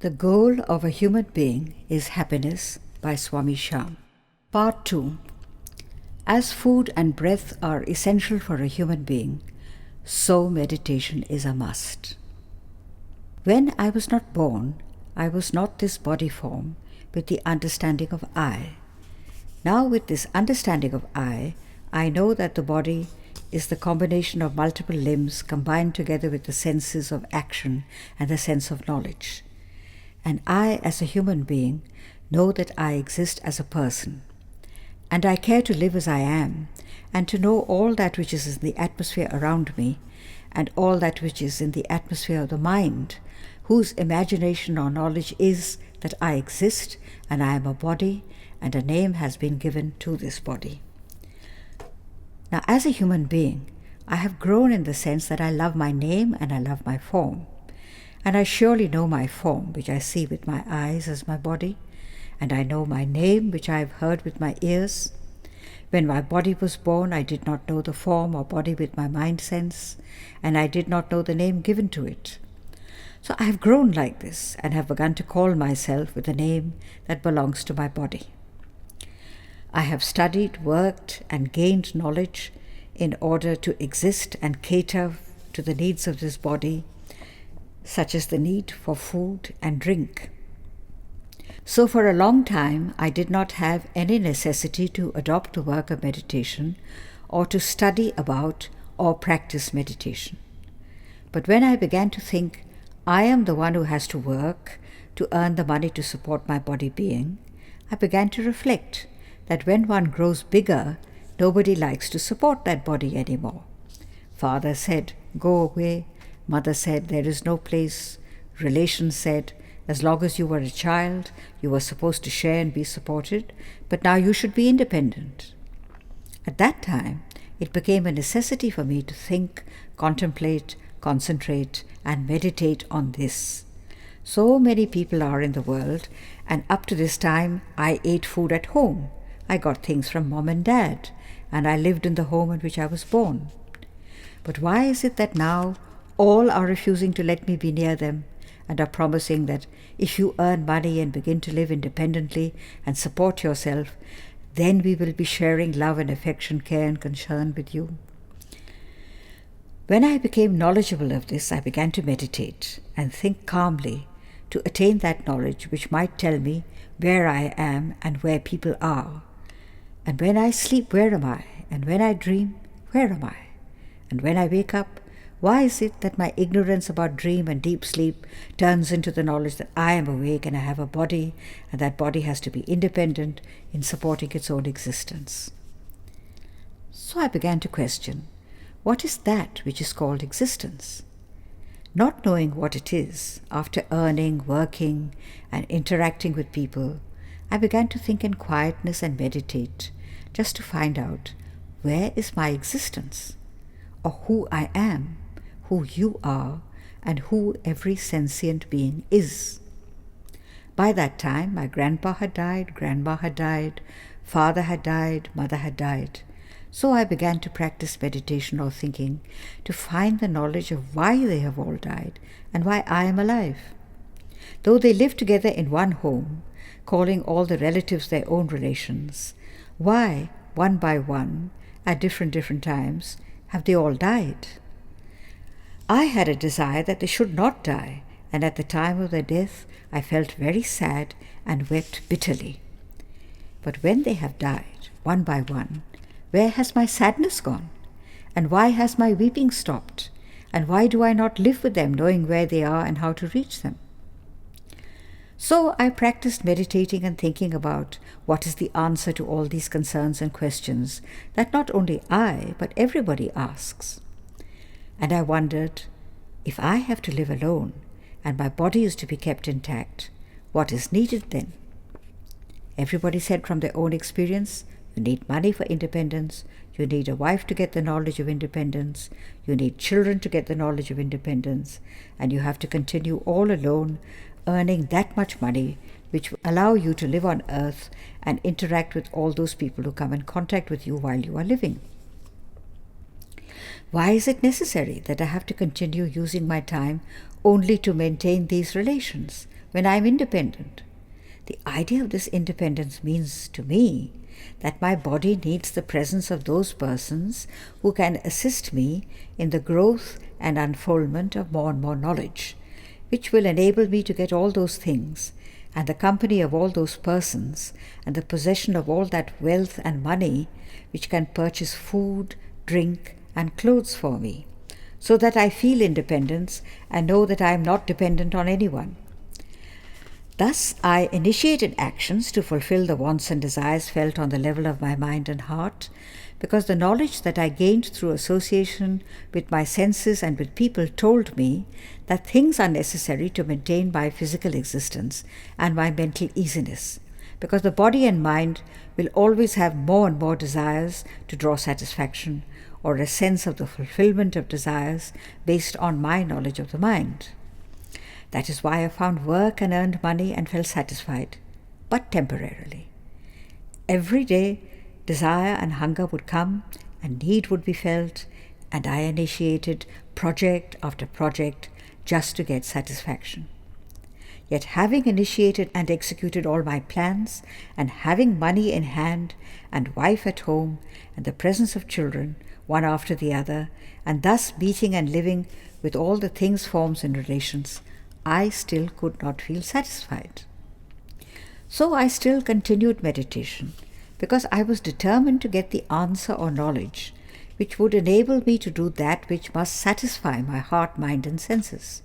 The Goal of a Human Being is Happiness by Swami Shyam. Part 2. As food and breath are essential for a human being, so meditation is a must. When I was not born, I was not this body form with the understanding of I. Now with this understanding of I know that the body is the combination of multiple limbs combined together with the senses of action and the sense of knowledge. And I, as a human being, know that I exist as a person. And I care to live as I am, and to know all that which is in the atmosphere around me, and all that which is in the atmosphere of the mind, whose imagination or knowledge is that I exist, and I am a body, and a name has been given to this body. Now, as a human being, I have grown in the sense that I love my name and I love my form. And I surely know my form, which I see with my eyes as my body, and I know my name, which I have heard with my ears. When my body was born, I did not know the form or body with my mind sense, and I did not know the name given to it. So I have grown like this, and have begun to call myself with a name that belongs to my body. I have studied, worked, and gained knowledge in order to exist and cater to the needs of this body, such as the need for food and drink. So for a long time, I did not have any necessity to adopt the work of meditation or to study about or practice meditation. But when I began to think, I am the one who has to work to earn the money to support my body being, I began to reflect that when one grows bigger, nobody likes to support that body anymore. Father said, go away. Mother said, there is no place. Relations said, as long as you were a child, you were supposed to share and be supported, but now you should be independent. At that time, it became a necessity for me to think, contemplate, concentrate, and meditate on this. So many people are in the world, and up to this time, I ate food at home. I got things from mom and dad, and I lived in the home in which I was born. But why is it that now all are refusing to let me be near them and are promising that if you earn money and begin to live independently and support yourself, then we will be sharing love and affection, care and concern with you? When I became knowledgeable of this, I began to meditate and think calmly to attain that knowledge which might tell me where I am and where people are. And when I sleep, where am I? And when I dream, where am I? And when I wake up, why is it that my ignorance about dream and deep sleep turns into the knowledge that I am awake and I have a body, and that body has to be independent in supporting its own existence? So I began to question, what is that which is called existence? Not knowing what it is, after earning, working, and interacting with people, I began to think in quietness and meditate, just to find out, where is my existence? Or who I am, who you are, and who every sentient being is. By that time, my grandpa had died, grandma had died, father had died, mother had died. So I began to practice meditation or thinking to find the knowledge of why they have all died and why I am alive. Though they lived together in one home, calling all the relatives their own relations, why, one by one, at different times, have they all died? I had a desire that they should not die, and at the time of their death I felt very sad and wept bitterly. But when they have died, one by one, where has my sadness gone? And why has my weeping stopped? And why do I not live with them, knowing where they are and how to reach them? So I practiced meditating and thinking about what is the answer to all these concerns and questions that not only I, but everybody asks. And I wondered, if I have to live alone and my body is to be kept intact, what is needed then? Everybody said from their own experience, you need money for independence, you need a wife to get the knowledge of independence, you need children to get the knowledge of independence, and you have to continue all alone, earning that much money which will allow you to live on earth and interact with all those people who come in contact with you while you are living. Why is it necessary that I have to continue using my time only to maintain these relations? when I am independent. The idea of this independence means to me that my body needs the presence of those persons who can assist me in the growth and unfoldment of more and more knowledge, which will enable me to get all those things, and the company of all those persons, and the possession of all that wealth and money which can purchase food, drink, and clothes for me, so that I feel independence and know that I am not dependent on anyone. Thus, I initiated actions to fulfill the wants and desires felt on the level of my mind and heart, because the knowledge that I gained through association with my senses and with people told me that things are necessary to maintain my physical existence and my mental easiness, because the body and mind will always have more and more desires to draw satisfaction, or a sense of the fulfillment of desires based on my knowledge of the mind. That is why I found work and earned money and felt satisfied, but temporarily. Every day, desire and hunger would come, and need would be felt, and I initiated project after project just to get satisfaction. Yet having initiated and executed all my plans, and having money in hand, and wife at home, and the presence of children, one after the other, and thus meeting and living with all the things, forms, and relations, I still could not feel satisfied. So I still continued meditation, because I was determined to get the answer or knowledge which would enable me to do that which must satisfy my heart, mind, and senses.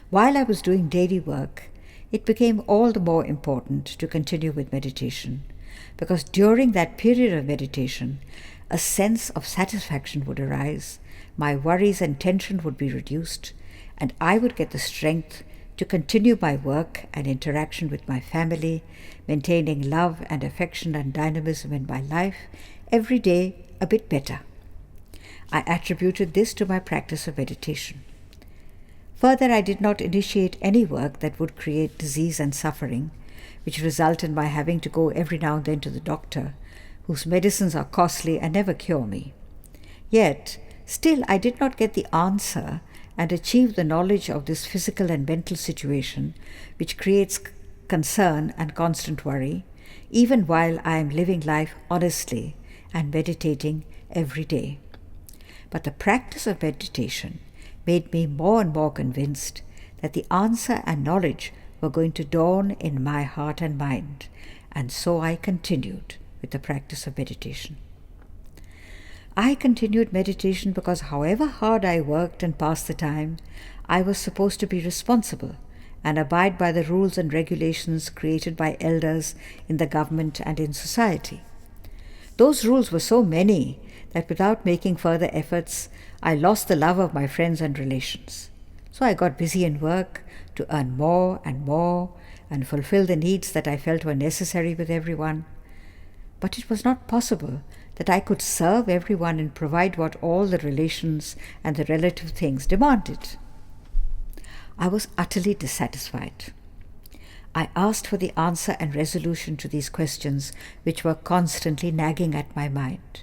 While I was doing daily work, it became all the more important to continue with meditation, because during that period of meditation, a sense of satisfaction would arise, my worries and tension would be reduced, and I would get the strength to continue my work and interaction with my family, maintaining love and affection and dynamism in my life every day a bit better. I attributed this to my practice of meditation. Further, I did not initiate any work that would create disease and suffering, which result in my having to go every now and then to the doctor, whose medicines are costly and never cure me. Yet, still I did not get the answer and achieve the knowledge of this physical and mental situation, which creates concern and constant worry, even while I am living life honestly and meditating every day. But the practice of meditation made me more and more convinced that the answer and knowledge were going to dawn in my heart and mind, and so I continued with the practice of meditation. I continued meditation because however hard I worked and passed the time, I was supposed to be responsible and abide by the rules and regulations created by elders in the government and in society. Those rules were so many that without making further efforts, I lost the love of my friends and relations. So I got busy in work to earn more and fulfill the needs that I felt were necessary with everyone. But it was not possible that I could serve everyone and provide what all the relations and the relative things demanded. I was utterly dissatisfied. I asked for the answer and resolution to these questions which were constantly nagging at my mind.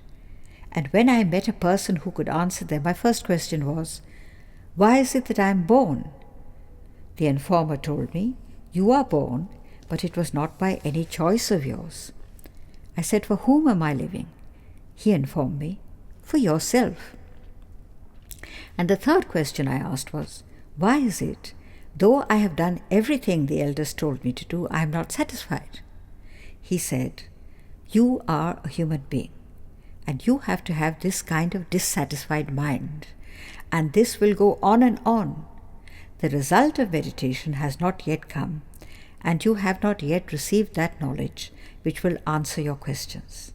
And when I met a person who could answer them, my first question was, "Why is it that I am born?" The informer told me, "You are born, but it was not by any choice of yours." I said, "For whom am I living?" He informed me, "For yourself." And the third question I asked was, "Why is it, though I have done everything the elders told me to do, I am not satisfied?" He said, "You are a human being, and you have to have this kind of dissatisfied mind, and this will go on and on. The result of meditation has not yet come, and you have not yet received that knowledge which will answer your questions.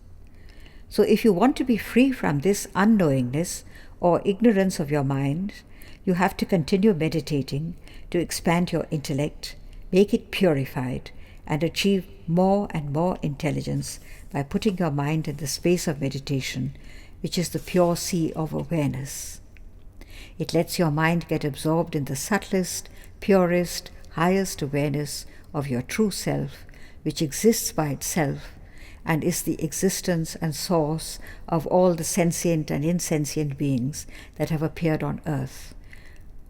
So if you want to be free from this unknowingness or ignorance of your mind, you have to continue meditating to expand your intellect, make it purified, and achieve more and more intelligence by putting your mind in the space of meditation, which is the pure sea of awareness. It lets your mind get absorbed in the subtlest, purest, highest awareness of your true self, which exists by itself and is the existence and source of all the sentient and insentient beings that have appeared on earth.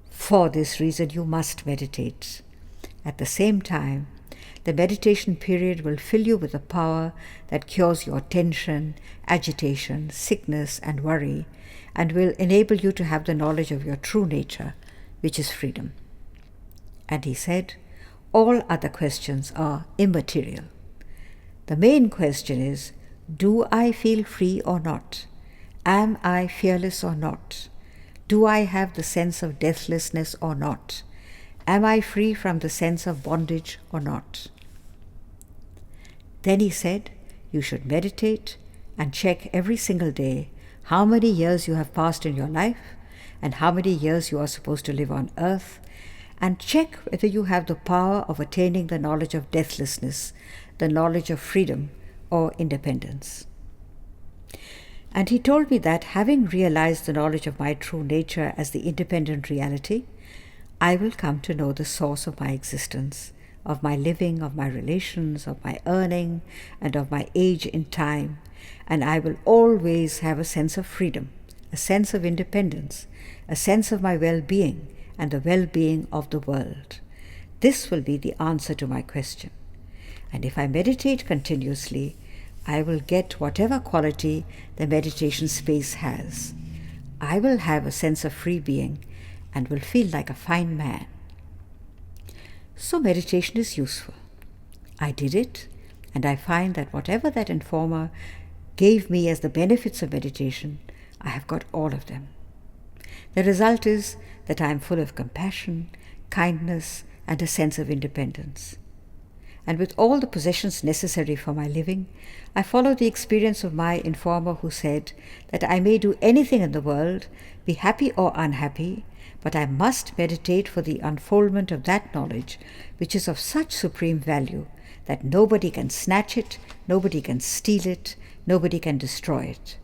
For this reason you must meditate. At the same time, the meditation period will fill you with a power that cures your tension, agitation, sickness, and worry, and will enable you to have the knowledge of your true nature, which is freedom. And he said, all other questions are immaterial. The main question is, do I feel free or not? Am I fearless or not? Do I have the sense of deathlessness or not? Am I free from the sense of bondage or not? Then he said, you should meditate and check every single day how many years you have passed in your life and how many years you are supposed to live on earth, and check whether you have the power of attaining the knowledge of deathlessness, the knowledge of freedom or independence. And he told me that having realized the knowledge of my true nature as the independent reality, I will come to know the source of my existence, of my living, of my relations, of my earning, and of my age in time, and I will always have a sense of freedom, a sense of independence, a sense of my well-being and the well-being of the world. This will be the answer to my question. And if I meditate continuously, I will get whatever quality the meditation space has. I will have a sense of free being and will feel like a fine man. So meditation is useful. I did it, and I find that whatever that informer gave me as the benefits of meditation, I have got all of them. The result is that I am full of compassion, kindness, and a sense of independence. And with all the possessions necessary for my living, I follow the experience of my informer who said that I may do anything in the world, be happy or unhappy, but I must meditate for the unfoldment of that knowledge which is of such supreme value that nobody can snatch it, nobody can steal it, nobody can destroy it.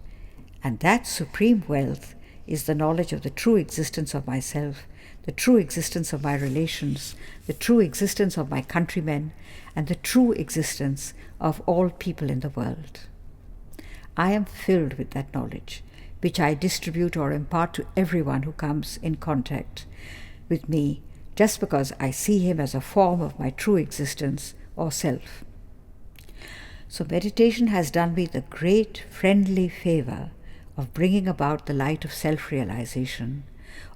And that supreme wealth is the knowledge of the true existence of myself, the true existence of my relations, the true existence of my countrymen, and the true existence of all people in the world. I am filled with that knowledge, which I distribute or impart to everyone who comes in contact with me, just because I see him as a form of my true existence or self. So meditation has done me the great friendly favor of bringing about the light of self-realization,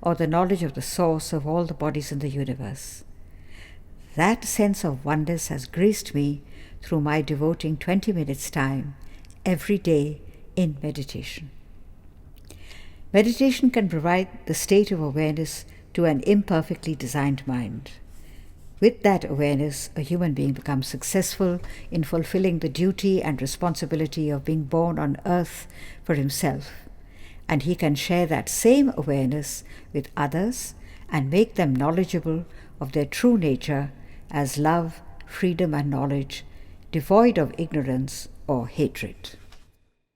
or the knowledge of the source of all the bodies in the universe. That sense of oneness has graced me through my devoting 20 minutes time every day in meditation. Meditation can provide the state of awareness to an imperfectly designed mind. With that awareness, a human being becomes successful in fulfilling the duty and responsibility of being born on earth for himself, and he can share that same awareness with others and make them knowledgeable of their true nature as love, freedom, and knowledge, devoid of ignorance or hatred.